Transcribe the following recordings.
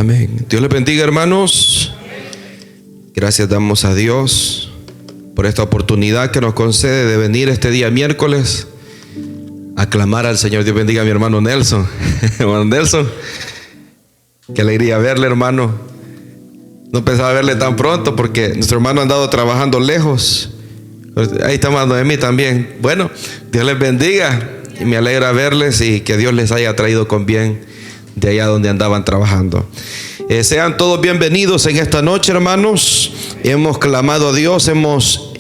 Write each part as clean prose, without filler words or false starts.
Amén. Dios les bendiga, hermanos. Gracias damos a Dios por esta oportunidad que nos concede de venir este día miércoles a clamar al Señor. Dios bendiga a mi hermano Nelson. Hermano Nelson, qué alegría verle, hermano. No pensaba verle tan pronto porque nuestro hermano ha andado trabajando lejos. Ahí está hermano Noemí también. Bueno, Dios les bendiga y me alegra verles y que Dios les haya traído con bien de allá donde andaban trabajando. Sean todos bienvenidos en esta noche, hermanos. Hemos clamado a Dios, hemos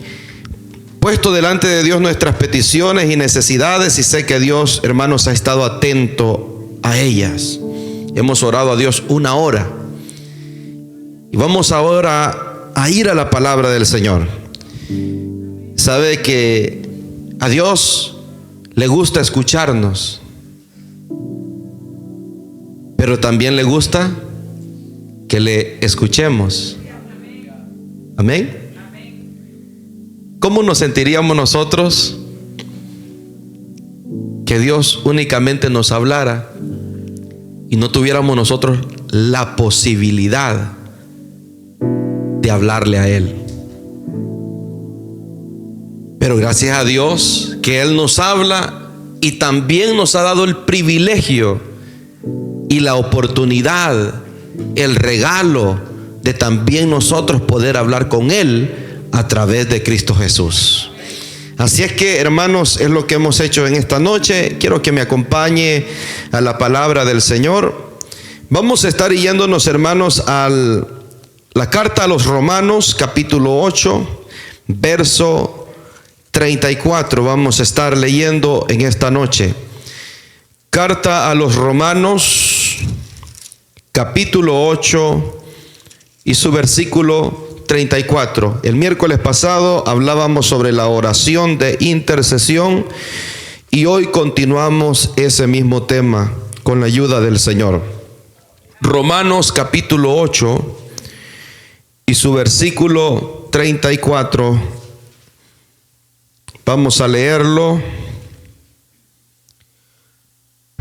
puesto delante de Dios nuestras peticiones y necesidades, y sé que Dios, hermanos, ha estado atento a ellas. Hemos orado a Dios una hora y vamos ahora a ir a la palabra del Señor. Sabe que a Dios le gusta escucharnos, pero también le gusta que le escuchemos. Amén. ¿Cómo nos sentiríamos nosotros que Dios únicamente nos hablara y no tuviéramos nosotros la posibilidad de hablarle a Él? Pero gracias a Dios que Él nos habla y también nos ha dado el privilegio y la oportunidad, el regalo de también nosotros poder hablar con Él a través de Cristo Jesús. Así es que, hermanos, es lo que hemos hecho en esta noche. Quiero que me acompañe a la palabra del Señor. Vamos a estar yéndonos, hermanos, a la carta a los Romanos, capítulo 8, verso 34. Vamos a estar leyendo en esta noche. Carta a los Romanos, capítulo 8 y su versículo 34. El miércoles pasado hablábamos sobre la oración de intercesión y hoy continuamos ese mismo tema con la ayuda del Señor. Romanos capítulo 8 y su versículo 34. Vamos a leerlo.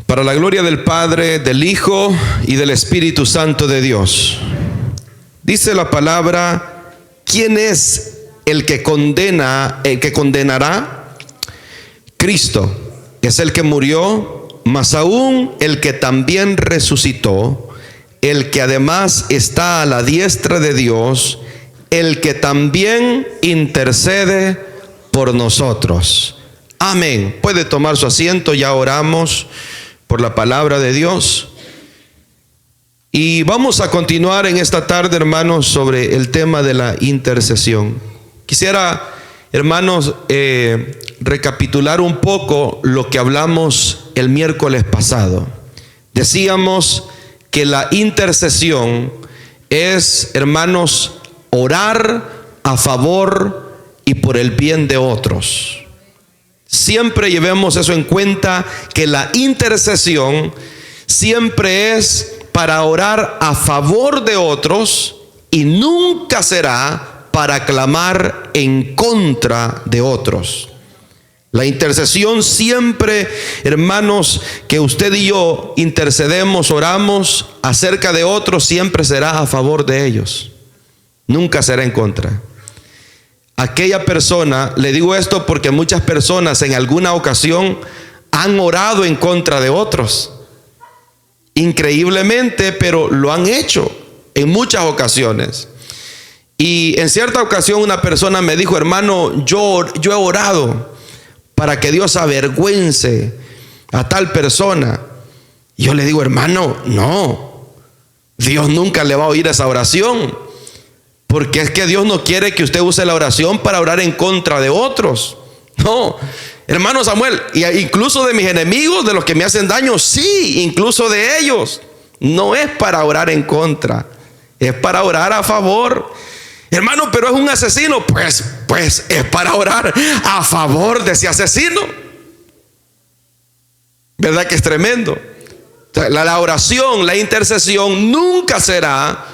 Para la gloria del Padre, del Hijo y del Espíritu Santo de Dios. Dice la palabra: ¿quién es el que condena, el que condenará? Cristo es el que murió, mas aún el que también resucitó, el que además está a la diestra de Dios, el que también intercede por nosotros. Amén. Puede tomar su asiento, ya oramos por la palabra de Dios. Y vamos a continuar en esta tarde, hermanos, sobre el tema de la intercesión. Quisiera, hermanos, recapitular un poco lo que hablamos el miércoles pasado. Decíamos que la intercesión es, hermanos, orar a favor y por el bien de otros. Siempre llevemos eso en cuenta, que la intercesión siempre es para orar a favor de otros y nunca será para clamar en contra de otros. La intercesión siempre, hermanos, que usted y yo intercedemos, oramos acerca de otros, siempre será a favor de ellos. Nunca será en contra. Aquella persona, le digo esto porque muchas personas en alguna ocasión han orado en contra de otros. Increíblemente, pero lo han hecho en muchas ocasiones. Y en cierta ocasión una persona me dijo: hermano, yo he orado para que Dios avergüence a tal persona. Y yo le digo: hermano, no, Dios nunca le va a oír esa oración. Porque es que Dios no quiere que usted use la oración para orar en contra de otros. No, hermano Samuel, incluso de mis enemigos, de los que me hacen daño, sí, incluso de ellos. No es para orar en contra, es para orar a favor. Hermano, pero es un asesino, pues es para orar a favor de ese asesino. ¿Verdad que es tremendo? La oración, la intercesión nunca será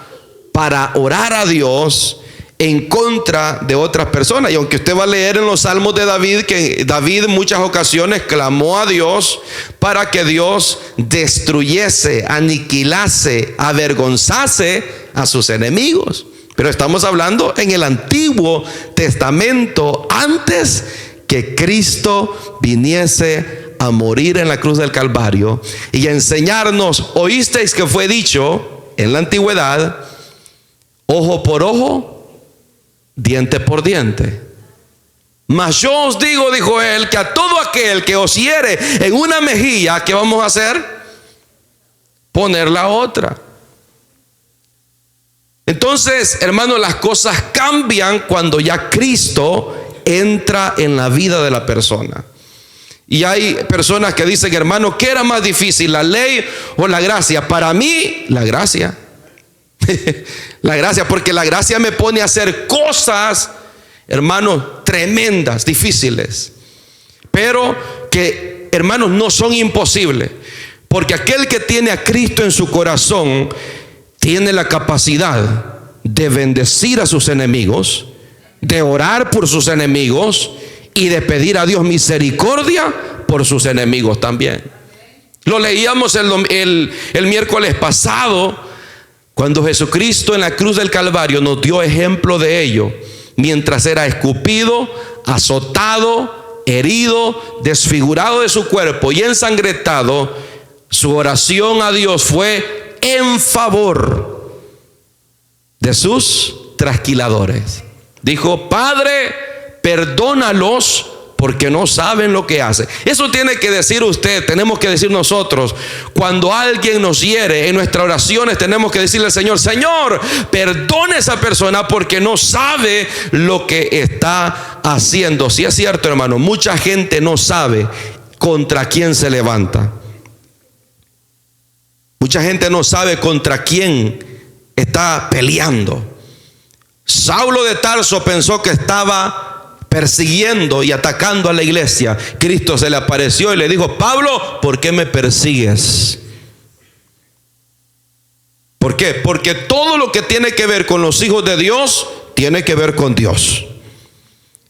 para orar a Dios en contra de otras personas. Y aunque usted va a leer en los salmos de David, que David en muchas ocasiones clamó a Dios para que Dios destruyese, aniquilase, avergonzase a sus enemigos. Pero estamos hablando en el Antiguo Testamento, antes que Cristo viniese a morir en la cruz del Calvario y a enseñarnos: oísteis que fue dicho en la antigüedad, ojo por ojo, diente por diente. Mas yo os digo, dijo él, que a todo aquel que os hiere en una mejilla, ¿qué vamos a hacer? Poner la otra. Entonces, hermanos, las cosas cambian cuando ya Cristo entra en la vida de la persona. Y hay personas que dicen: hermano, ¿qué era más difícil, la ley o la gracia? Para mí, la gracia. La gracia, porque la gracia me pone a hacer cosas, hermanos, tremendas, difíciles, pero que, hermanos, no son imposibles, porque aquel que tiene a Cristo en su corazón tiene la capacidad de bendecir a sus enemigos, de orar por sus enemigos y de pedir a Dios misericordia por sus enemigos también. Lo leíamos el miércoles pasado, cuando Jesucristo en la cruz del Calvario nos dio ejemplo de ello, mientras era escupido, azotado, herido, desfigurado de su cuerpo y ensangrentado, su oración a Dios fue en favor de sus trasquiladores. Dijo: Padre, perdónalos, porque no saben lo que hacen. Eso tiene que decir usted, tenemos que decir nosotros. Cuando alguien nos hiere, en nuestras oraciones tenemos que decirle al Señor: Señor, perdona a esa persona porque no sabe lo que está haciendo. Si es cierto, hermano, mucha gente no sabe contra quién se levanta. Mucha gente no sabe contra quién está peleando. Saulo de Tarso pensó que estaba persiguiendo y atacando a la iglesia. Cristo se le apareció y le dijo: Pablo, ¿por qué me persigues? ¿Por qué? Porque todo lo que tiene que ver con los hijos de Dios tiene que ver con Dios.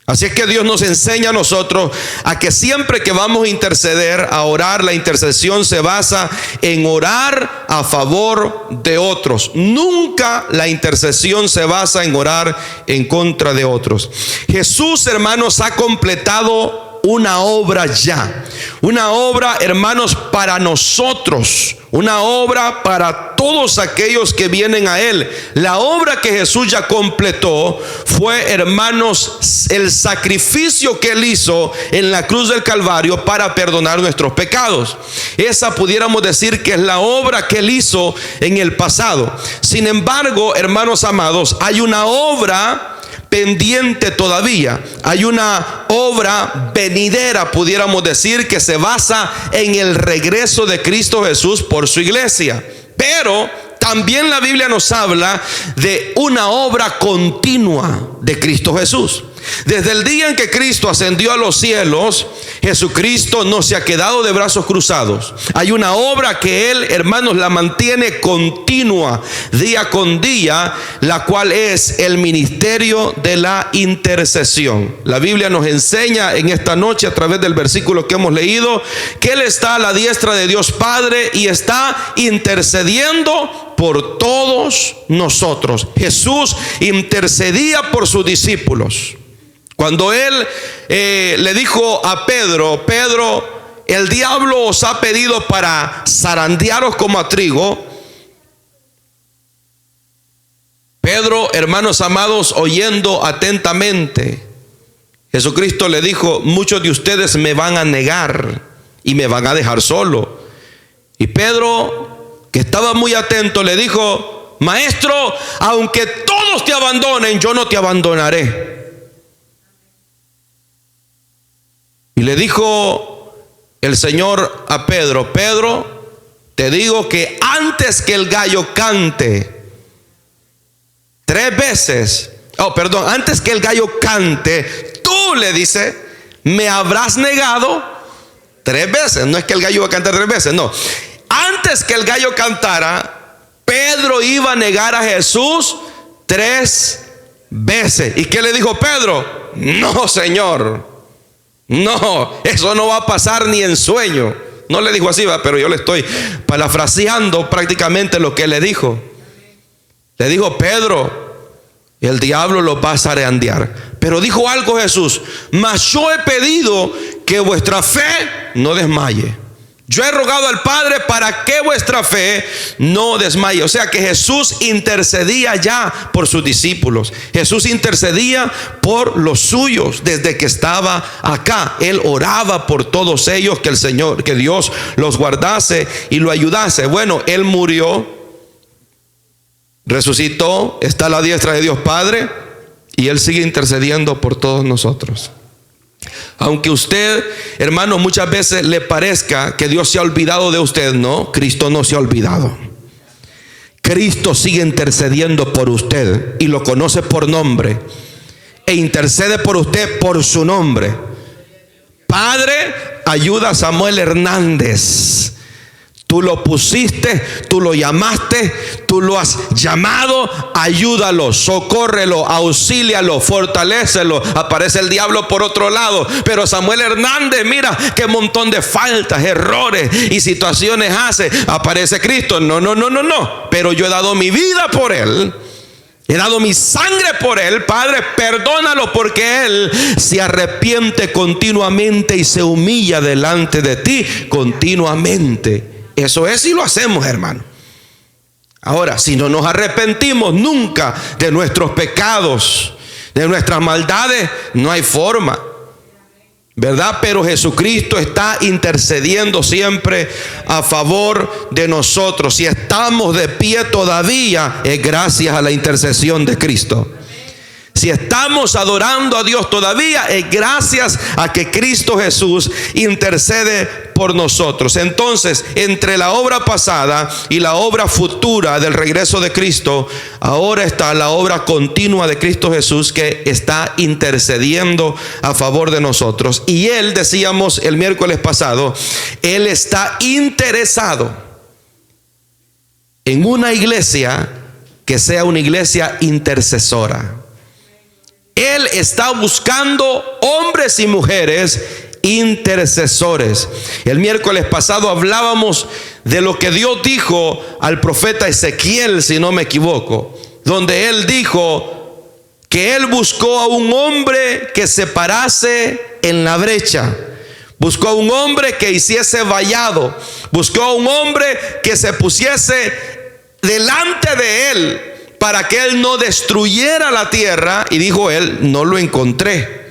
Así es que Dios nos enseña a nosotros a que siempre que vamos a interceder, a orar, la intercesión se basa en orar a favor de otros. Nunca la intercesión se basa en orar en contra de otros. Jesús, hermanos, ha completado una obra ya. Una obra, hermanos, para nosotros. Una obra para todos aquellos que vienen a Él. La obra que Jesús ya completó fue, hermanos, el sacrificio que Él hizo en la cruz del Calvario para perdonar nuestros pecados. Esa pudiéramos decir que es la obra que Él hizo en el pasado. Sin embargo, hermanos amados, hay una obra pendiente todavía. Hay una obra venidera, pudiéramos decir, que se basa en el regreso de Cristo Jesús por su iglesia. Pero también la Biblia nos habla de una obra continua de Cristo Jesús. Desde el día en que Cristo ascendió a los cielos, Jesucristo no se ha quedado de brazos cruzados. Hay una obra que Él, hermanos, la mantiene continua día con día, la cual es el ministerio de la intercesión. La Biblia nos enseña en esta noche, a través del versículo que hemos leído, que Él está a la diestra de Dios Padre y está intercediendo por todos nosotros. Jesús intercedía por sus discípulos. Cuando Él le dijo a Pedro: Pedro, el diablo os ha pedido para zarandearos como a trigo. Pedro, hermanos amados, oyendo atentamente, Jesucristo le dijo: muchos de ustedes me van a negar y me van a dejar solo. Y Pedro, que estaba muy atento, le dijo: Maestro, aunque todos te abandonen, yo no te abandonaré. Y le dijo el Señor a Pedro: Pedro, te digo que antes que el gallo cante 3 veces, antes que el gallo cante, tú, le dice, me habrás negado 3 veces. No es que el gallo va a cantar 3 veces, no. Antes que el gallo cantara, Pedro iba a negar a Jesús 3 veces. ¿Y qué le dijo Pedro? No, Señor, no, eso no va a pasar ni en sueño. No le dijo así, pero yo le estoy parafraseando prácticamente lo que le dijo. Le dijo: Pedro, el diablo los va a zarandear. Pero dijo algo Jesús: mas yo he pedido que vuestra fe no desmaye. Yo he rogado al Padre para que vuestra fe no desmaye. O sea que Jesús intercedía ya por sus discípulos. Jesús intercedía por los suyos desde que estaba acá. Él oraba por todos ellos, que el Señor, que Dios los guardase y lo ayudase. Bueno, Él murió, resucitó, está a la diestra de Dios Padre, y Él sigue intercediendo por todos nosotros. Aunque usted, hermano, muchas veces le parezca que Dios se ha olvidado de usted, no, Cristo no se ha olvidado. Cristo sigue intercediendo por usted y lo conoce por nombre e intercede por usted por su nombre. Padre, ayuda a Samuel Hernández. Tú lo pusiste, tú lo llamaste, tú lo has llamado, ayúdalo, socórrelo, auxílialo, fortalécelo. Aparece el diablo por otro lado, pero Samuel Hernández, mira qué montón de faltas, errores y situaciones hace. Aparece Cristo: no, pero yo he dado mi vida por él. He dado mi sangre por él. Padre, perdónalo, porque él se arrepiente continuamente y se humilla delante de ti continuamente. Eso es si lo hacemos, hermano. Ahora, si no nos arrepentimos nunca de nuestros pecados, de nuestras maldades, no hay forma, ¿verdad? Pero Jesucristo está intercediendo siempre a favor de nosotros. Si estamos de pie todavía, es gracias a la intercesión de Cristo. Si estamos adorando a Dios todavía, es gracias a que Cristo Jesús intercede por nosotros. Entonces, entre la obra pasada y la obra futura del regreso de Cristo, ahora está la obra continua de Cristo Jesús, que está intercediendo a favor de nosotros. Y Él, decíamos el miércoles pasado, Él está interesado en una iglesia que sea una iglesia intercesora. Él está buscando hombres y mujeres intercesores. El miércoles pasado hablábamos de lo que Dios dijo al profeta Ezequiel, si no me equivoco, donde él dijo que él buscó a un hombre que se parase en la brecha. Buscó a un hombre que hiciese vallado. Buscó a un hombre que se pusiese delante de él, para que él no destruyera la tierra. Y dijo él: no lo encontré.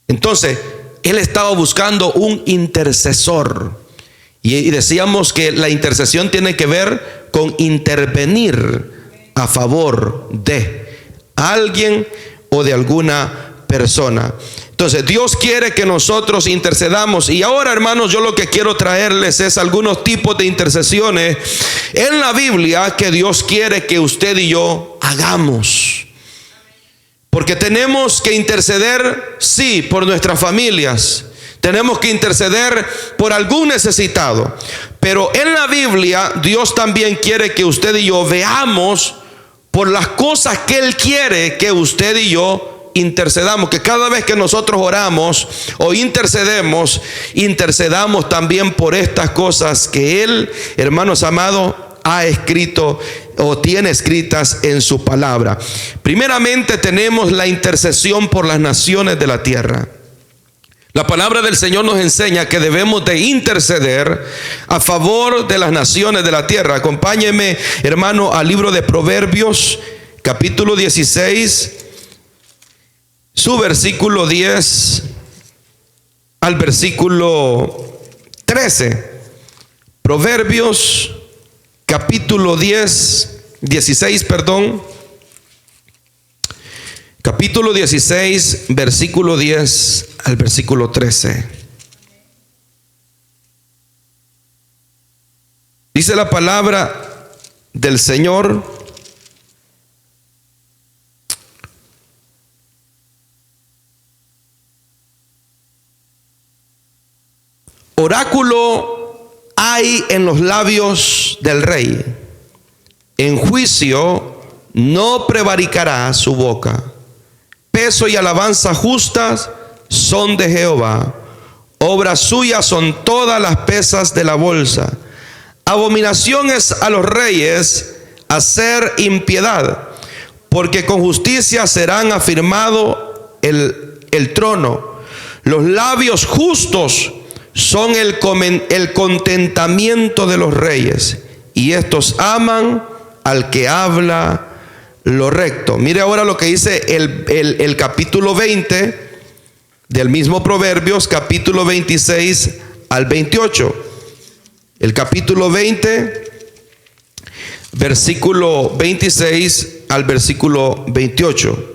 Entonces, él estaba buscando un intercesor. Y decíamos que la intercesión tiene que ver con intervenir a favor de alguien o de alguna persona. Entonces, Dios quiere que nosotros intercedamos. Y ahora, hermanos, yo lo que quiero traerles es algunos tipos de intercesiones en la Biblia que Dios quiere que usted y yo hagamos. Porque tenemos que interceder, sí, por nuestras familias. Tenemos que interceder por algún necesitado. Pero en la Biblia, Dios también quiere que usted y yo veamos por las cosas que Él quiere que usted y yo intercedamos. Que cada vez que nosotros oramos o intercedemos, intercedamos también por estas cosas que Él, hermanos amados, ha escrito o tiene escritas en su palabra. Primeramente tenemos la intercesión por las naciones de la tierra. La palabra del Señor nos enseña que debemos de interceder a favor de las naciones de la tierra. Acompáñeme, hermano, al libro de Proverbios, capítulo 16, su versículo 10 al versículo 13. Proverbios capítulo 16, capítulo 16, versículo 10 al versículo 13. Dice la palabra del Señor: oráculo hay en los labios del rey, en juicio no prevaricará su boca. Peso y alabanza justas son de Jehová. Obras suyas son todas las pesas de la bolsa. Abominación es a los reyes hacer impiedad, porque con justicia serán afirmado el trono. Los labios justos son el contentamiento de los reyes, y estos aman al que habla lo recto. Mire ahora lo que dice el capítulo 20 del mismo Proverbios, capítulo 26 al 28. El capítulo 20, versículo 26 al versículo 28.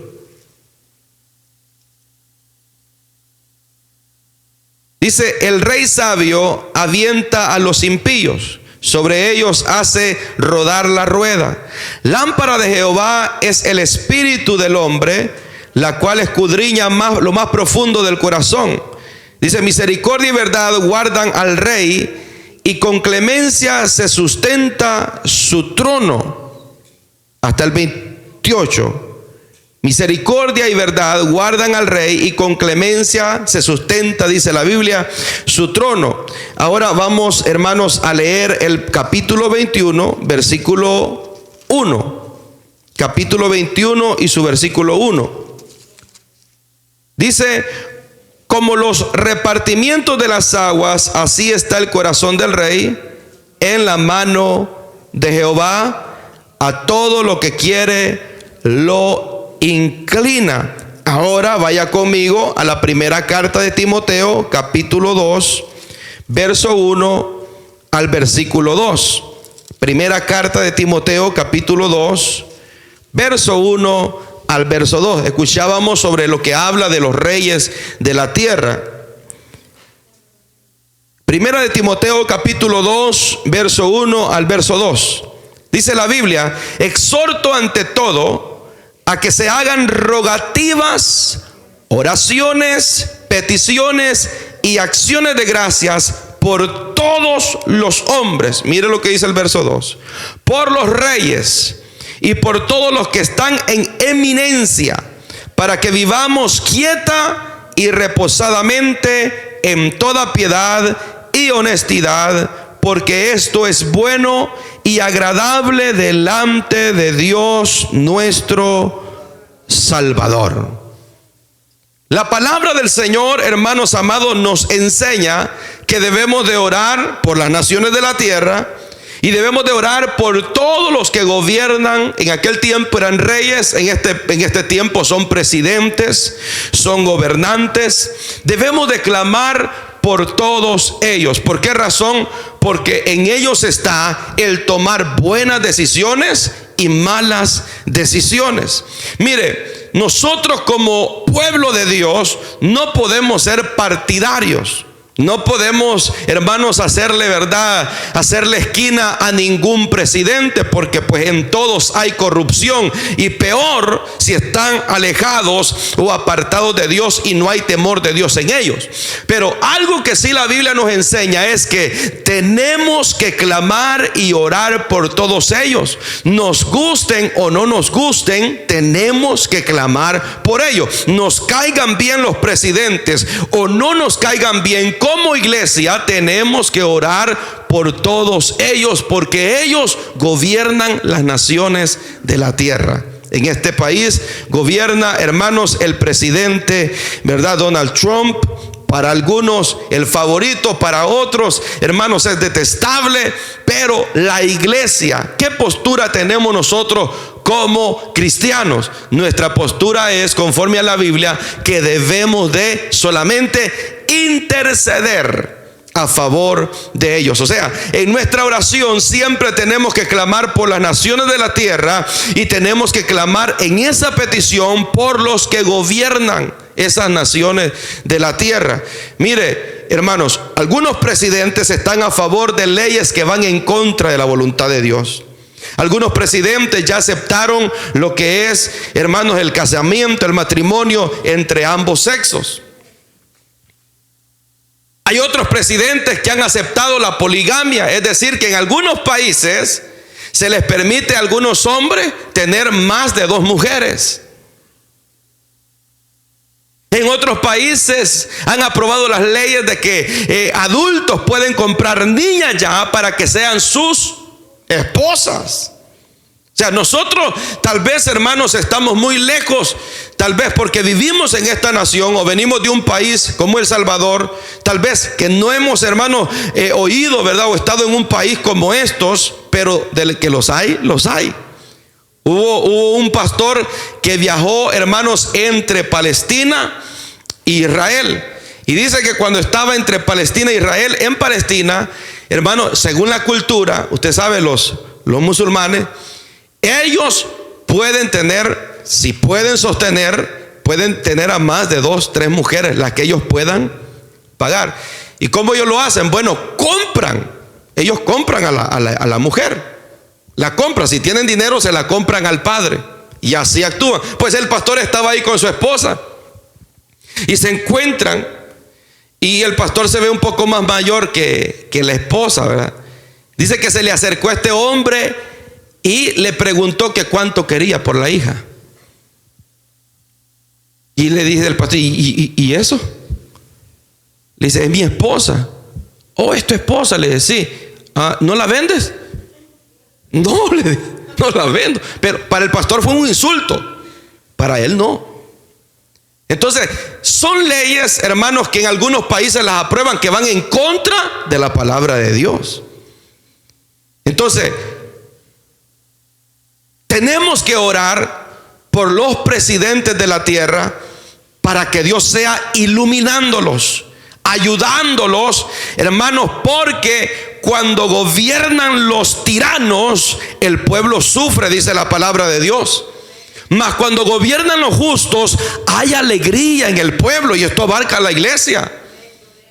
Dice: el rey sabio avienta a los impíos, sobre ellos hace rodar la rueda. Lámpara de Jehová es el espíritu del hombre, la cual escudriña lo más profundo del corazón. Dice: misericordia y verdad guardan al rey, y con clemencia se sustenta su trono. Hasta el 28. Misericordia y verdad guardan al rey, y con clemencia se sustenta, dice la Biblia, su trono. Ahora vamos, hermanos, a leer el capítulo 21, versículo 1. Capítulo 21 y su versículo 1. Dice: como los repartimientos de las aguas, así está el corazón del rey en la mano de Jehová. A todo lo que quiere lo inclina. Ahora vaya conmigo a la primera carta de Timoteo, capítulo 2, verso 1 al versículo 2. Primera carta de Timoteo, capítulo 2, verso 1 al verso 2. Escuchábamos sobre lo que habla de los reyes de la tierra. Primera de Timoteo, capítulo 2, verso 1 al verso 2. Dice la Biblia: exhorto ante todo a que se hagan rogativas, oraciones, peticiones y acciones de gracias por todos los hombres. Mire lo que dice el verso 2. Por los reyes y por todos los que están en eminencia, para que vivamos quieta y reposadamente en toda piedad y honestidad, porque esto es bueno y agradable delante de Dios nuestro Salvador. La palabra del Señor, hermanos amados, nos enseña que debemos de orar por las naciones de la tierra, y debemos de orar por todos los que gobiernan. En aquel tiempo eran reyes, en este tiempo son presidentes, son gobernantes. Debemos de clamar por todos ellos. ¿Por qué razón? Porque en ellos está el tomar buenas decisiones y malas decisiones. Mire, nosotros como pueblo de Dios no podemos ser partidarios. No podemos, hermanos, hacerle esquina a ningún presidente, porque pues en todos hay corrupción, y peor si están alejados o apartados de Dios y no hay temor de Dios en ellos. Pero algo que sí la Biblia nos enseña es que tenemos que clamar y orar por todos ellos. Nos gusten o no nos gusten, tenemos que clamar por ellos. Nos caigan bien los presidentes o no nos caigan bien, como iglesia tenemos que orar por todos ellos, porque ellos gobiernan las naciones de la tierra. En este país gobierna, hermanos, el presidente, ¿verdad?, Donald Trump. Para algunos el favorito, para otros, hermanos, es detestable. Pero la iglesia, ¿qué postura tenemos nosotros como cristianos? Nuestra postura es, conforme a la Biblia, que debemos de solamente interceder a favor de ellos. O sea, en nuestra oración siempre tenemos que clamar por las naciones de la tierra, y tenemos que clamar en esa petición por los que gobiernan esas naciones de la tierra. Mire, hermanos, algunos presidentes están a favor de leyes que van en contra de la voluntad de Dios. Algunos presidentes ya aceptaron lo que es, hermanos, el casamiento, el matrimonio entre ambos sexos. Hay otros presidentes que han aceptado la poligamia, es decir, que en algunos países Se les permite a algunos hombres tener más de 2 mujeres. En otros países han aprobado las leyes de que adultos pueden comprar niñas ya para que sean sus esposas. O sea, nosotros tal vez, hermanos, estamos muy lejos, tal vez porque vivimos en esta nación o venimos de un país como El Salvador, tal vez que no hemos, hermanos, oído, ¿verdad? O estado en un país como estos, pero del que los hay, los hay. Hubo un pastor que viajó, hermanos, entre Palestina e Israel. Y dice que cuando estaba entre Palestina e Israel, en Palestina, hermanos, según la cultura, usted sabe, los musulmanes, ellos pueden tener, si pueden sostener, pueden tener a más de 2, 3 mujeres, las que ellos puedan pagar. ¿Y cómo ellos lo hacen? Bueno, compran. Ellos compran a la mujer. La compran. Si tienen dinero, se la compran al padre. Y así actúan. Pues el pastor estaba ahí con su esposa. Y se encuentran. Y el pastor se ve un poco más mayor que la esposa, ¿verdad? Dice que se le acercó a este hombre y le preguntó que cuánto quería por la hija. Y le dice el pastor, ¿y eso? Le dice, es mi esposa. Oh, es tu esposa. Le dice, sí. ¿No la vendes? No, le dice, no la vendo. Pero para el pastor fue un insulto. Para él no. Entonces, son leyes, hermanos, que en algunos países las aprueban, que van en contra de la palabra de Dios. Entonces, tenemos que orar por los presidentes de la tierra para que Dios sea iluminándolos, ayudándolos, hermanos, porque cuando gobiernan los tiranos, el pueblo sufre, dice la palabra de Dios. Mas cuando gobiernan los justos, hay alegría en el pueblo, y esto abarca a la iglesia.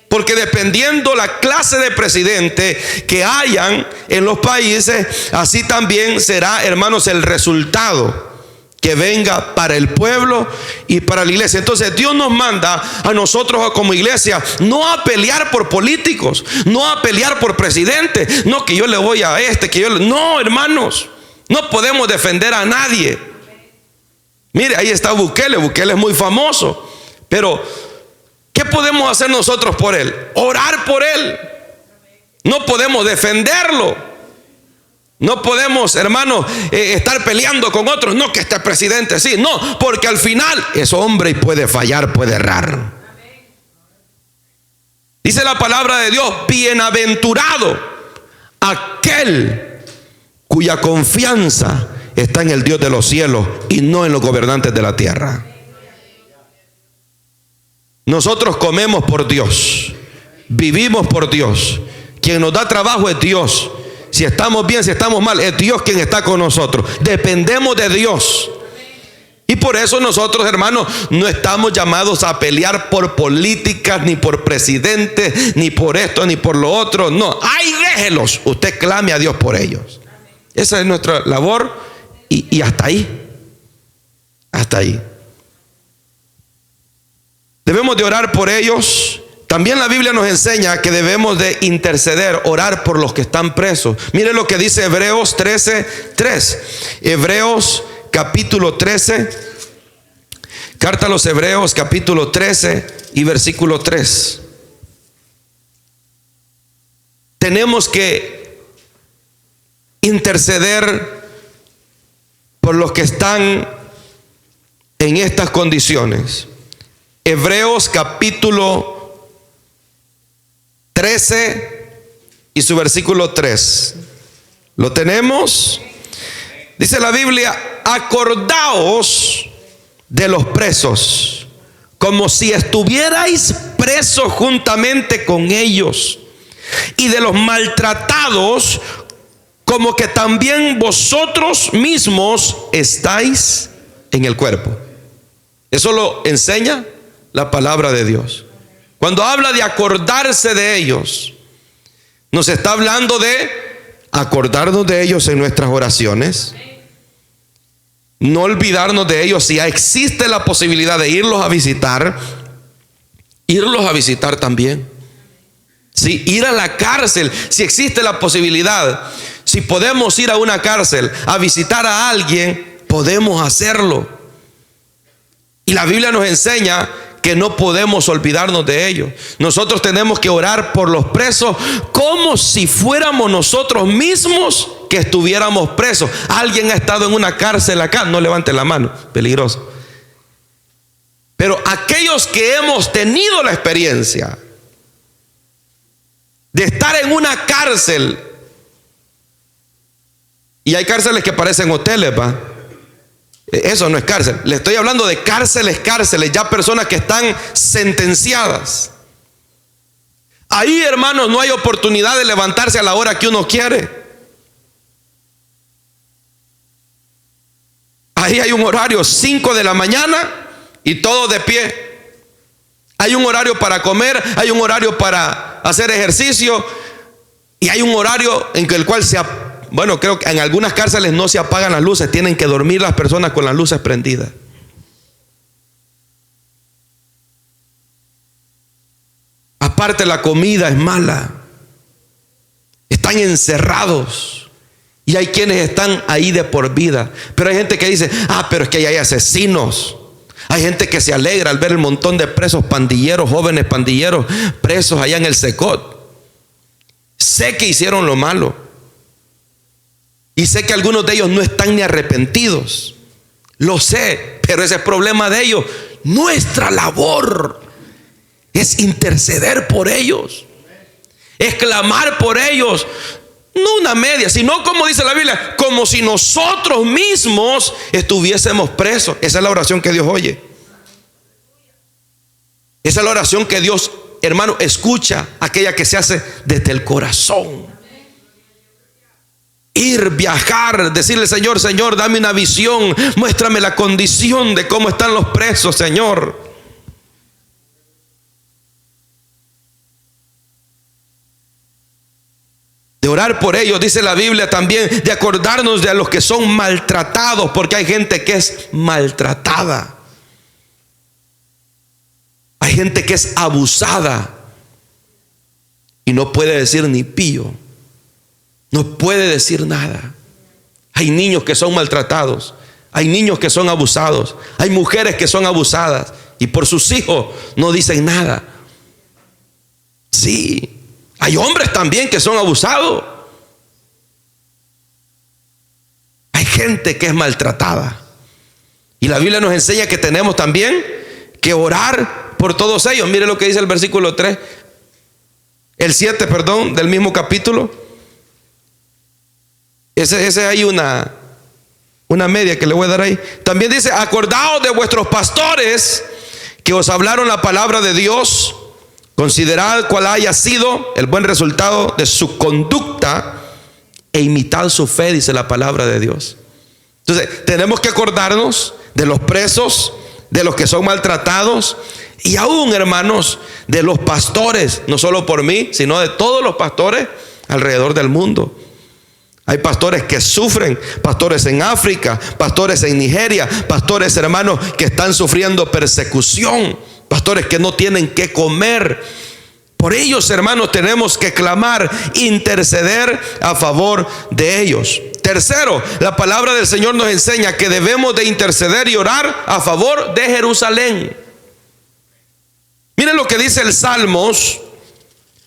Porque dependiendo la clase de presidente que hayan en los países, así también será, hermanos, el resultado que venga para el pueblo y para la iglesia. Entonces Dios nos manda a nosotros como iglesia no a pelear por políticos, no a pelear por presidentes, no que yo le voy a no, hermanos, no podemos defender a nadie. Mire, ahí está Bukele es muy famoso, pero ¿qué podemos hacer nosotros por él? Orar por él. No podemos defenderlo. No podemos, hermanos, estar peleando con otros. No que este presidente sí, no, porque al final es hombre y puede fallar, puede errar. Dice la palabra de Dios, bienaventurado aquel cuya confianza está en el Dios de los cielos y no en los gobernantes de la tierra. Nosotros comemos por Dios, vivimos por Dios. Quien nos da trabajo es Dios. Si estamos bien, si estamos mal, es Dios quien está con nosotros. Dependemos de Dios. Y por eso nosotros, hermanos, no estamos llamados a pelear por políticas, ni por presidentes, ni por esto, ni por lo otro. No, ¡ay, déjelos! Usted clame a Dios por ellos. Esa es nuestra labor y hasta ahí. Hasta ahí. Debemos de orar por ellos. También la Biblia nos enseña que debemos de interceder, orar por los que están presos. Mire lo que dice Hebreos 13:3. Hebreos capítulo 13. Carta a los Hebreos capítulo 13 y versículo 3. Tenemos que interceder por los que están en estas condiciones. Hebreos capítulo 13 y su versículo 3. ¿Lo tenemos? Dice la Biblia, acordaos de los presos, como si estuvierais presos juntamente con ellos, y de los maltratados, como que también vosotros mismos estáis en el cuerpo. Eso lo enseña la palabra de Dios. Cuando habla de acordarse de ellos, nos está hablando de acordarnos de ellos en nuestras oraciones, no olvidarnos de ellos. Si existe la posibilidad de irlos a visitar también. Si ir a la cárcel, si existe la posibilidad. Si podemos ir a una cárcel a visitar a alguien, podemos hacerlo. Y la Biblia nos enseña que no podemos olvidarnos de ellos. Nosotros tenemos que orar por los presos como si fuéramos nosotros mismos que estuviéramos presos. ¿Alguien ha estado en una cárcel acá? No levante la mano, peligroso. Pero aquellos que hemos tenido la experiencia de estar en una cárcel, y hay cárceles que parecen hoteles, ¿va? Eso no es cárcel. Le estoy hablando de cárceles, ya personas que están sentenciadas. Ahí, hermanos, no hay oportunidad de levantarse a la hora que uno quiere. Ahí hay un horario, 5 de la mañana y todo de pie. Hay un horario para comer, hay un horario para hacer ejercicio y hay un horario en el cual creo que en algunas cárceles no se apagan las luces, tienen que dormir las personas con las luces prendidas. Aparte, la comida es mala. Están encerrados y hay quienes están ahí de por vida. Pero hay gente que dice, pero es que ahí hay asesinos. Hay gente que se alegra al ver el montón de presos pandilleros, jóvenes pandilleros presos allá en el Secot. Sé que hicieron lo malo. Y sé que algunos de ellos no están ni arrepentidos. Lo sé, pero ese es problema de ellos. Nuestra labor es interceder por ellos, es clamar por ellos. No una media, sino como dice la Biblia, como si nosotros mismos estuviésemos presos. Esa es la oración que Dios oye. Esa es la oración que Dios, hermano, escucha, aquella que se hace desde el corazón. Ir, viajar, decirle: Señor, Señor, dame una visión, muéstrame la condición de cómo están los presos, Señor. De orar por ellos, dice la Biblia también, de acordarnos de los que son maltratados, porque hay gente que es maltratada. Hay gente que es abusada y no puede decir ni pío. No puede decir nada. Hay niños que son maltratados. Hay niños que son abusados. Hay mujeres que son abusadas y por sus hijos no dicen nada. Sí, hay hombres también que son abusados. Hay gente que es maltratada. Y la Biblia nos enseña que tenemos también que orar por todos ellos. Mire lo que dice el versículo 3. El 7, perdón, del mismo capítulo. Ese hay una media que le voy a dar ahí. También dice: acordaos de vuestros pastores que os hablaron la palabra de Dios. Considerad cuál haya sido el buen resultado de su conducta e imitad su fe, dice la palabra de Dios. Entonces tenemos que acordarnos de los presos, de los que son maltratados y aún, hermanos, de los pastores, no solo por mí, sino de todos los pastores alrededor del mundo. Hay pastores que sufren, pastores en África, pastores en Nigeria, pastores, hermanos, que están sufriendo persecución, pastores que no tienen qué comer. Por ellos, hermanos, tenemos que clamar, interceder a favor de ellos. Tercero, la palabra del Señor nos enseña que debemos de interceder y orar a favor de Jerusalén. Miren lo que dice el Salmo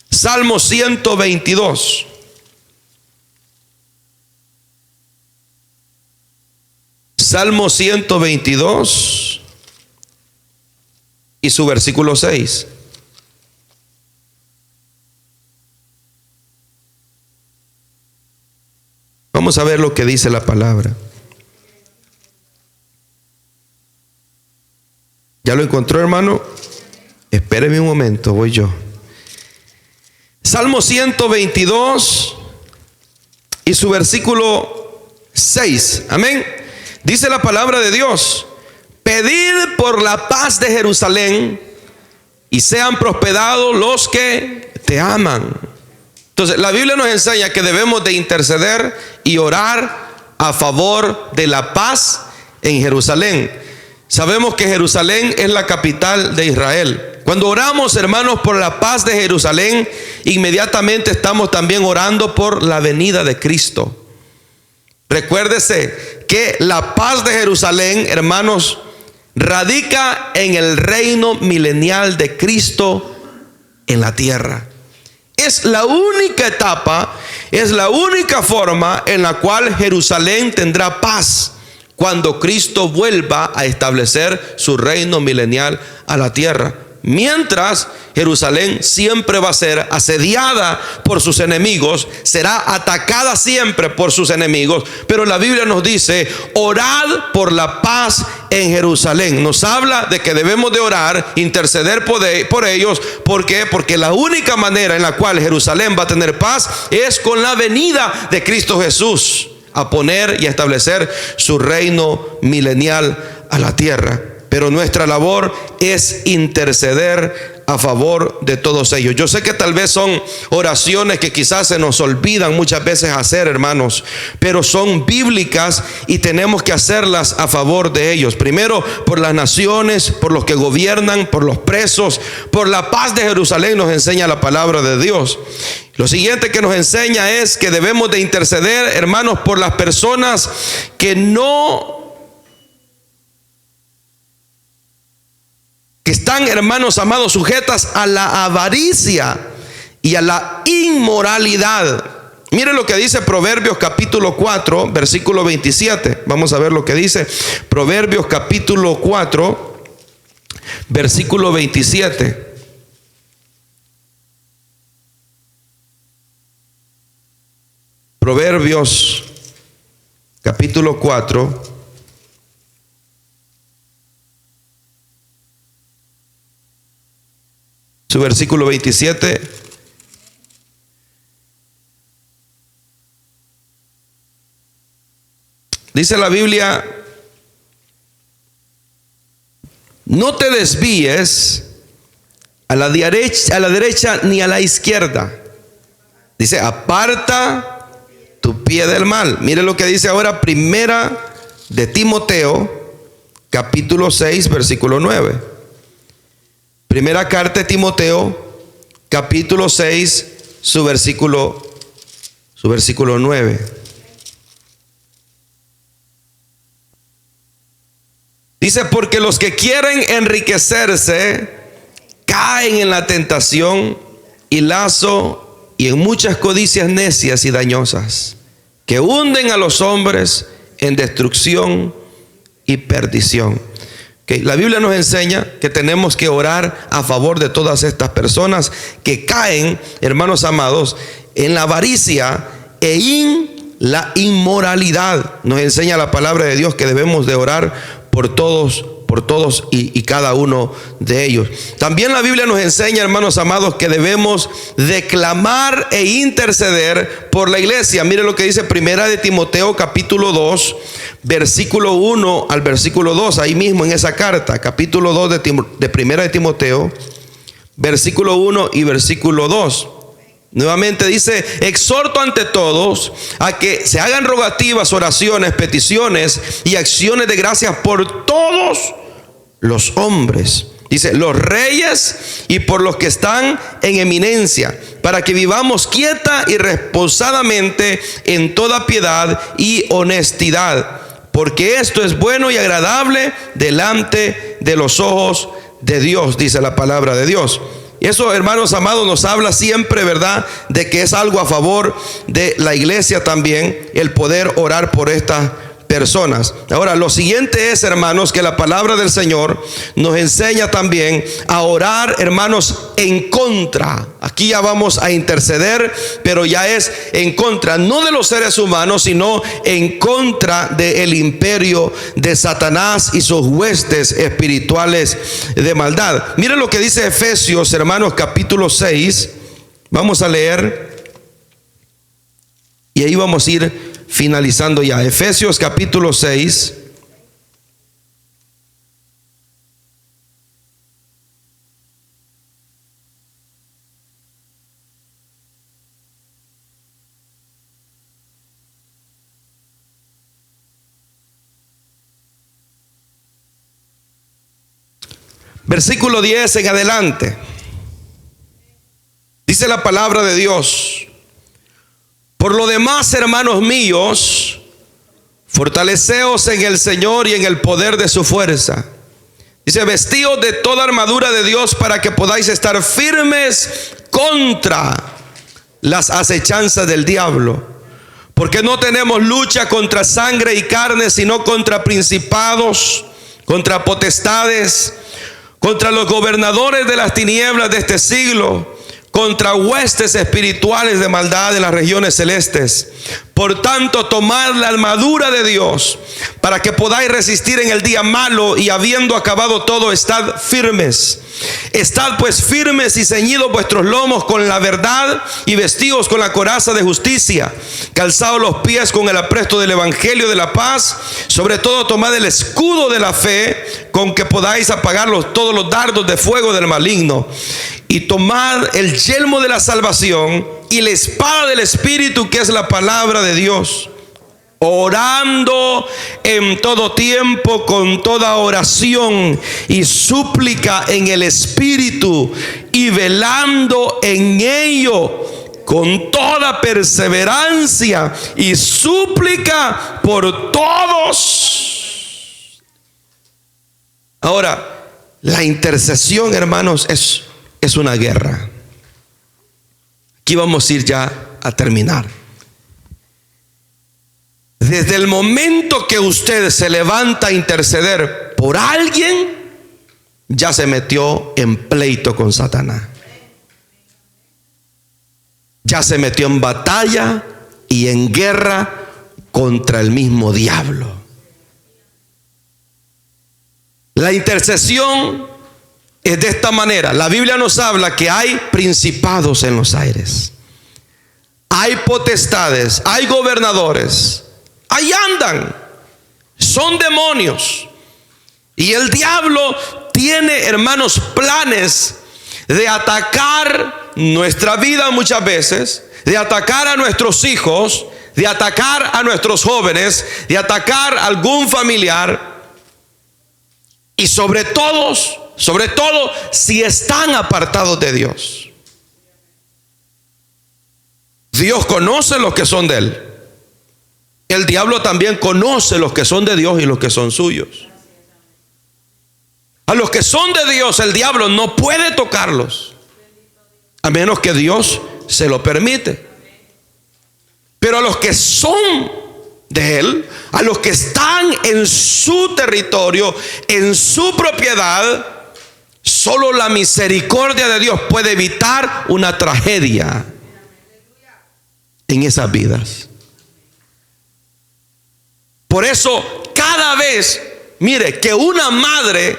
122. Salmo 122 y su versículo 6. Vamos a ver lo que dice la palabra. ¿Ya lo encontró, hermano? Espéreme un momento, voy yo. Salmo 122 y su versículo 6. Amén. Dice la palabra de Dios: pedid por la paz de Jerusalén y sean prosperados los que te aman. Entonces la Biblia nos enseña que debemos de interceder y orar a favor de la paz en Jerusalén. Sabemos que Jerusalén es la capital de Israel. Cuando oramos, hermanos, por la paz de Jerusalén, inmediatamente estamos también orando por la venida de Cristo. Recuérdese que la paz de Jerusalén, hermanos, radica en el reino milenial de Cristo en la tierra. Es la única etapa, es la única forma en la cual Jerusalén tendrá paz, cuando Cristo vuelva a establecer su reino milenial a la tierra. Mientras, Jerusalén siempre va a ser asediada por sus enemigos, será atacada siempre por sus enemigos. Pero la Biblia nos dice: orad por la paz en Jerusalén. Nos habla de que debemos de orar, interceder por ellos. ¿Por qué? Porque la única manera en la cual Jerusalén va a tener paz es con la venida de Cristo Jesús a poner y a establecer su reino milenial a la tierra. Pero nuestra labor es interceder a favor de todos ellos. Yo sé que tal vez son oraciones que quizás se nos olvidan muchas veces hacer, hermanos, pero son bíblicas y tenemos que hacerlas a favor de ellos. Primero, por las naciones, por los que gobiernan, por los presos, por la paz de Jerusalén, nos enseña la palabra de Dios. Lo siguiente que nos enseña es que debemos de interceder, hermanos, por las personas que están, hermanos amados, sujetas a la avaricia y a la inmoralidad. Mire lo que dice Proverbios capítulo 4, versículo 27. Vamos a ver lo que dice Proverbios capítulo 4, versículo 27. Proverbios capítulo 4, su versículo 27. Dice la Biblia: no te desvíes a la derecha ni a la izquierda. Dice: aparta tu pie del mal. Mire lo que dice ahora Primera de Timoteo capítulo 6, versículo 9. Primera carta de Timoteo capítulo 6, su versículo 9. Dice: porque los que quieren enriquecerse caen en la tentación y lazo y en muchas codicias necias y dañosas, que hunden a los hombres en destrucción y perdición. La Biblia nos enseña que tenemos que orar a favor de todas estas personas que caen, hermanos amados, en la avaricia la inmoralidad. Nos enseña la palabra de Dios que debemos de orar por todos y cada uno de ellos. También la Biblia nos enseña, hermanos amados, que debemos declamar e interceder por la iglesia. Mire lo que dice Primera de Timoteo capítulo 2, versículo 1 al versículo 2, ahí mismo en esa carta, capítulo 2 de Primera de Timoteo, versículo 1 y versículo 2. Nuevamente dice: exhorto ante todos a que se hagan rogativas, oraciones, peticiones y acciones de gracias por todos los hombres. Dice: los reyes y por los que están en eminencia, para que vivamos quieta y reposadamente en toda piedad y honestidad, porque esto es bueno y agradable delante de los ojos de Dios, dice la palabra de Dios. Y eso, hermanos amados, nos habla siempre, ¿verdad?, de que es algo a favor de la iglesia también, el poder orar por estas personas. Ahora, lo siguiente es, hermanos, que la palabra del Señor nos enseña también a orar, hermanos, en contra. Aquí ya vamos a interceder, pero ya es en contra, no de los seres humanos, sino en contra del imperio de Satanás y sus huestes espirituales de maldad. Miren lo que dice Efesios, hermanos, capítulo 6. Vamos a leer y ahí vamos a ir finalizando ya. Efesios capítulo 6. versículo 10 en adelante. Dice la palabra de Dios: por lo demás, hermanos míos, fortaleceos en el Señor y en el poder de su fuerza. Dice: vestíos de toda armadura de Dios para que podáis estar firmes contra las acechanzas del diablo. Porque no tenemos lucha contra sangre y carne, sino contra principados, contra potestades, contra los gobernadores de las tinieblas de este siglo, contra huestes espirituales de maldad en las regiones celestes. Por tanto, tomad la armadura de Dios para que podáis resistir en el día malo, y habiendo acabado todo, estad firmes. Estad pues firmes y ceñidos vuestros lomos con la verdad, y vestidos con la coraza de justicia, calzados los pies con el apresto del evangelio de la paz. Sobre todo tomad el escudo de la fe, con que podáis apagar todos los dardos de fuego del maligno. Y tomad el yelmo de la salvación y la espada del Espíritu, que es la palabra de Dios, orando en todo tiempo con toda oración y súplica en el Espíritu, y velando en ello con toda perseverancia y súplica por todos. Ahora, la intercesión, hermanos, es una guerra. Aquí vamos a ir ya a terminar. Desde el momento que usted se levanta a interceder por alguien, ya se metió en pleito con Satanás. Ya se metió en batalla y en guerra contra el mismo diablo. La intercesión es de esta manera. La Biblia nos habla que hay principados en los aires, hay potestades, hay gobernadores. Ahí andan, son demonios. Y el diablo tiene, hermanos, planes de atacar nuestra vida muchas veces, de atacar a nuestros hijos, de atacar a nuestros jóvenes, de atacar a algún familiar. Y sobre todo, si están apartados de Dios. Dios conoce los que son de Él. El diablo también conoce los que son de Dios y los que son suyos. A los que son de Dios, el diablo no puede tocarlos, a menos que Dios se lo permite. Pero a los que son de Él, a los que están en su territorio, en su propiedad, solo la misericordia de Dios puede evitar una tragedia en esas vidas. Por eso, cada vez, mire, que una madre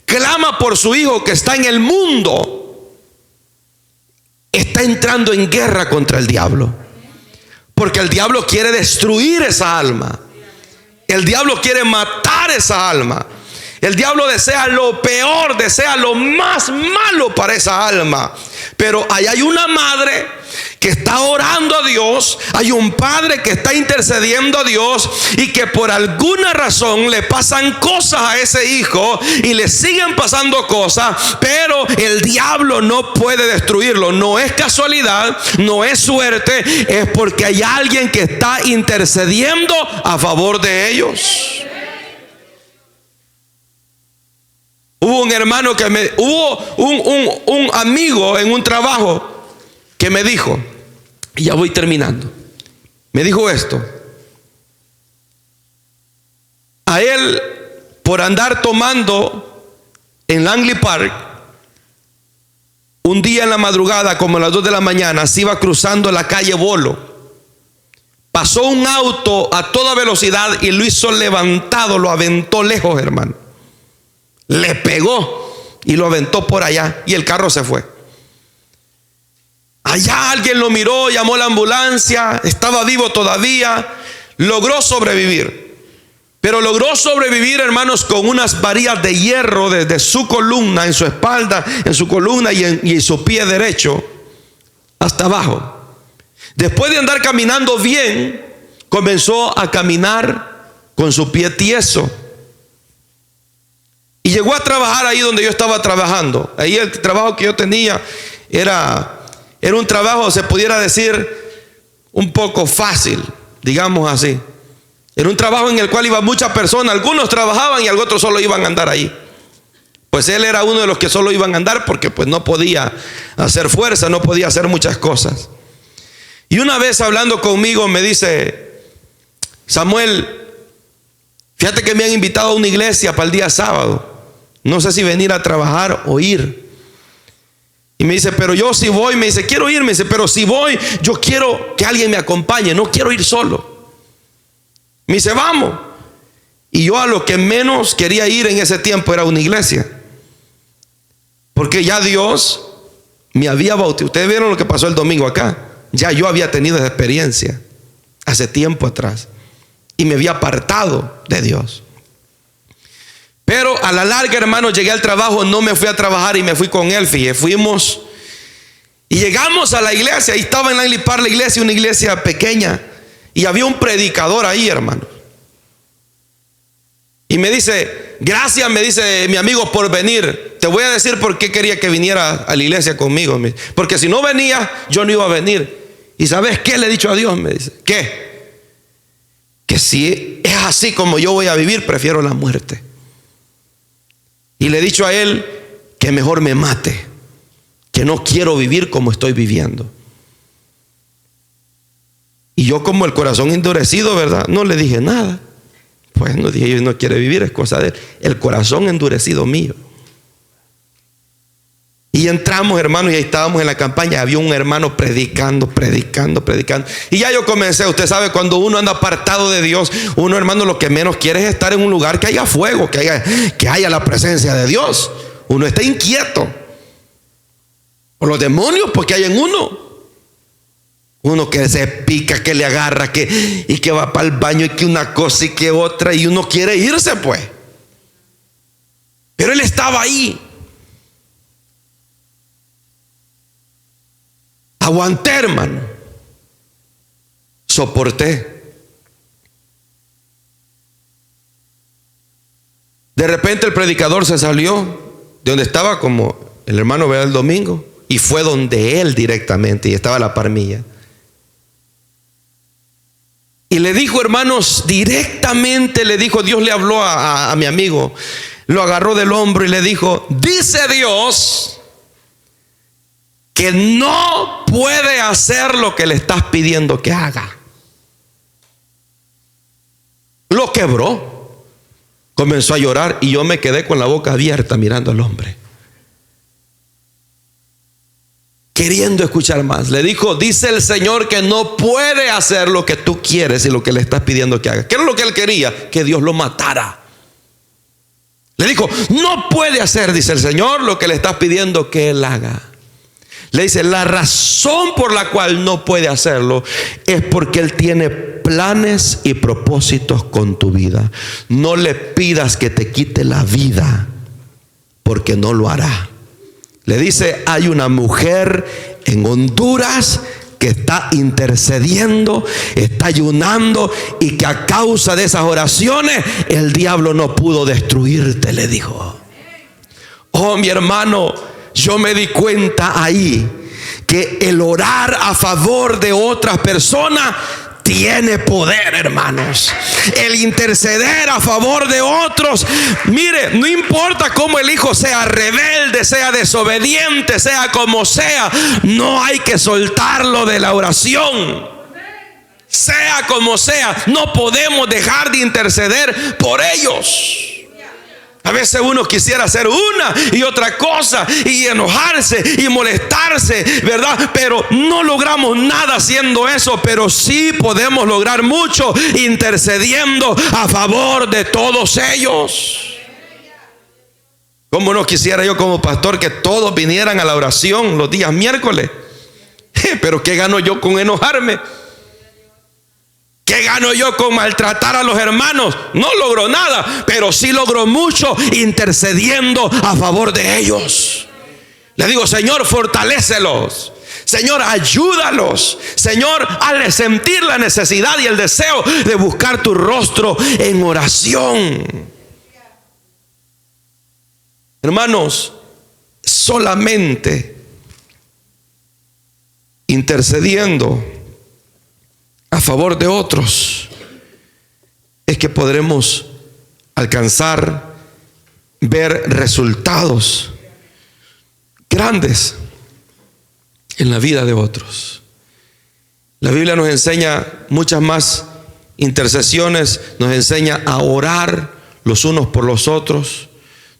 clama por su hijo que está en el mundo, está entrando en guerra contra el diablo. Porque el diablo quiere destruir esa alma. El diablo quiere matar esa alma. El diablo desea lo peor, desea lo más malo para esa alma. Pero ahí hay una madre que está orando a Dios, hay un padre que está intercediendo a Dios, y que por alguna razón le pasan cosas a ese hijo y le siguen pasando cosas, pero el diablo no puede destruirlo. No es casualidad, no es suerte, es porque hay alguien que está intercediendo a favor de ellos. Hubo un hermano hubo un amigo en un trabajo que me dijo, y ya voy terminando, me dijo esto: a él, por andar tomando en Langley Park, un día en la madrugada, como a las 2 de la mañana, se iba cruzando la calle Bolo. Pasó un auto a toda velocidad y lo hizo levantado, lo aventó lejos, hermano. Le pegó y lo aventó por allá, y el carro se fue. Allá alguien lo miró, llamó a la ambulancia, estaba vivo todavía, logró sobrevivir. Pero logró sobrevivir, hermanos, con unas varillas de hierro desde su columna, en su espalda, en su columna y en su pie derecho, hasta abajo. Después de andar caminando bien, comenzó a caminar con su pie tieso. Y llegó a trabajar ahí donde yo estaba trabajando. Ahí el trabajo que yo tenía era un trabajo, se pudiera decir, un poco fácil, digamos así. Era un trabajo en el cual iban muchas personas. Algunos trabajaban y otros solo iban a andar ahí. Pues él era uno de los que solo iban a andar porque pues no podía hacer fuerza, no podía hacer muchas cosas. Y una vez hablando conmigo me dice: Samuel, fíjate que me han invitado a una iglesia para el día sábado. No sé si venir a trabajar o ir. Y me dice: pero yo si voy, me dice, quiero ir. Me dice: pero si voy, yo quiero que alguien me acompañe, no quiero ir solo. Me dice: vamos. Y yo a lo que menos quería ir en ese tiempo era una iglesia, porque ya Dios me había bautizado. Ustedes vieron lo que pasó el domingo acá. Ya yo había tenido esa experiencia hace tiempo atrás y me había apartado de Dios. Pero a la larga, hermano, llegué al trabajo, no me fui a trabajar y me fui con él. Fíjate, fuimos y llegamos a la iglesia. Ahí estaba en Langley Park la iglesia, una iglesia pequeña, y había un predicador ahí, hermano. Y me dice: gracias, me dice mi amigo, por venir. Te voy a decir por qué quería que viniera a la iglesia conmigo. Porque si no venía, yo no iba a venir. ¿Y sabes qué le he dicho a Dios? Me dice: ¿qué? Que si es así como yo voy a vivir, prefiero la muerte. Y le he dicho a él que mejor me mate, que no quiero vivir como estoy viviendo. Y yo, como el corazón endurecido, ¿verdad?, no le dije nada. Pues no dije: yo no quiere vivir, es cosa de él. El corazón endurecido mío. Y entramos, hermanos, y ahí estábamos en la campaña. Había un hermano predicando. Y ya yo comencé. Usted sabe, cuando uno anda apartado de Dios, uno, hermano, lo que menos quiere es estar en un lugar que haya fuego, que haya la presencia de Dios. Uno está inquieto por los demonios, porque hay en uno. Uno que se pica, que le agarra, y que va para el baño, y que una cosa y que otra, y uno quiere irse, pues. Pero él estaba ahí. Aguanté, hermano. Soporté. De repente el predicador se salió de donde estaba, como el hermano vea el domingo, y fue donde él directamente, y estaba a la par mía. Y le dijo, hermanos, directamente le dijo, Dios le habló a mi amigo, lo agarró del hombro y le dijo: dice Dios que no puede hacer lo que le estás pidiendo que haga. Lo quebró. Comenzó a llorar y yo me quedé con la boca abierta mirando al hombre, queriendo escuchar más. Le dijo: dice el Señor que no puede hacer lo que tú quieres y lo que le estás pidiendo que haga. ¿Qué era lo que él quería? Que Dios lo matara. Le dijo: no puede hacer, dice el Señor, lo que le estás pidiendo que él haga. Le dice: la razón por la cual no puede hacerlo es porque él tiene planes y propósitos con tu vida. No le pidas que te quite la vida, porque no lo hará. Le dice: hay una mujer en Honduras que está intercediendo, está ayunando, y que a causa de esas oraciones el diablo no pudo destruirte, le dijo. Oh, mi hermano, yo me di cuenta ahí que el orar a favor de otras personas tiene poder, hermanos. El interceder a favor de otros, mire, no importa cómo el hijo sea rebelde, sea desobediente, sea como sea, no hay que soltarlo de la oración. Sea como sea, no podemos dejar de interceder por ellos. A veces uno quisiera hacer una y otra cosa, y enojarse y molestarse, ¿verdad? Pero no logramos nada haciendo eso. Pero sí podemos lograr mucho intercediendo a favor de todos ellos. Como no quisiera yo como pastor que todos vinieran a la oración los días miércoles. Pero ¿qué gano yo con enojarme? ¿Qué gano yo con maltratar a los hermanos? No logro nada, pero sí logro mucho intercediendo a favor de ellos. Le digo: Señor, fortalécelos. Señor, ayúdalos. Señor, hazle sentir la necesidad y el deseo de buscar tu rostro en oración. Hermanos, solamente intercediendo a favor de otros es que podremos alcanzar, ver resultados grandes en la vida de otros. La Biblia nos enseña muchas más intercesiones, nos enseña a orar los unos por los otros,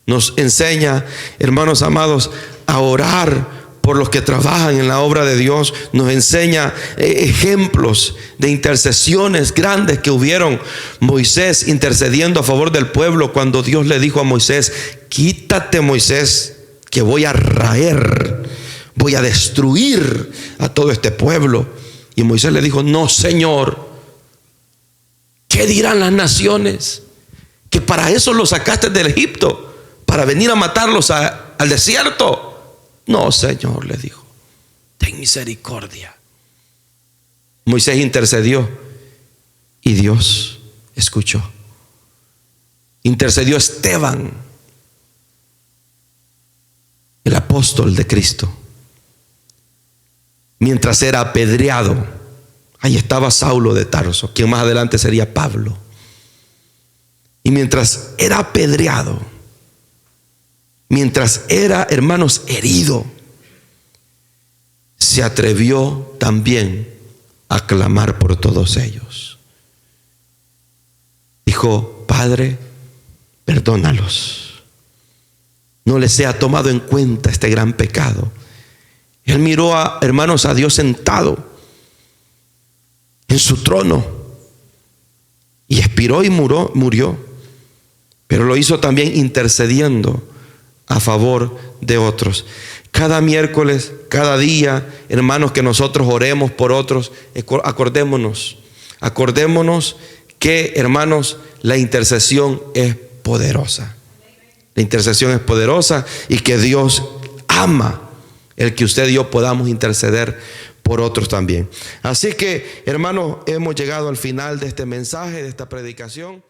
nos enseña, hermanos amados, a orar por los que trabajan en la obra de Dios, nos enseña ejemplos de intercesiones grandes que hubieron. Moisés intercediendo a favor del pueblo cuando Dios le dijo a Moisés: quítate, Moisés, que voy a raer, voy a destruir a todo este pueblo. Y Moisés le dijo: no, Señor, ¿qué dirán las naciones? Que para eso los sacaste del Egipto, para venir a matarlos al desierto. No, Señor, le dijo, ten misericordia. Moisés intercedió y Dios escuchó. Intercedió Esteban, el apóstol de Cristo, mientras era apedreado. Ahí estaba Saulo de Tarso, quien más adelante sería Pablo. Y mientras era apedreado, mientras era, hermanos, herido, se atrevió también a clamar por todos ellos. Dijo: Padre, perdónalos, no les sea tomado en cuenta este gran pecado. Él miró a, hermanos, a Dios sentado en su trono y expiró y murió, pero lo hizo también intercediendo a favor de otros. Cada miércoles, cada día, hermanos, que nosotros oremos por otros, acordémonos que, hermanos, la intercesión es poderosa. La intercesión es poderosa y que Dios ama el que usted y yo podamos interceder por otros también. Así que, hermanos, hemos llegado al final de este mensaje, de esta predicación.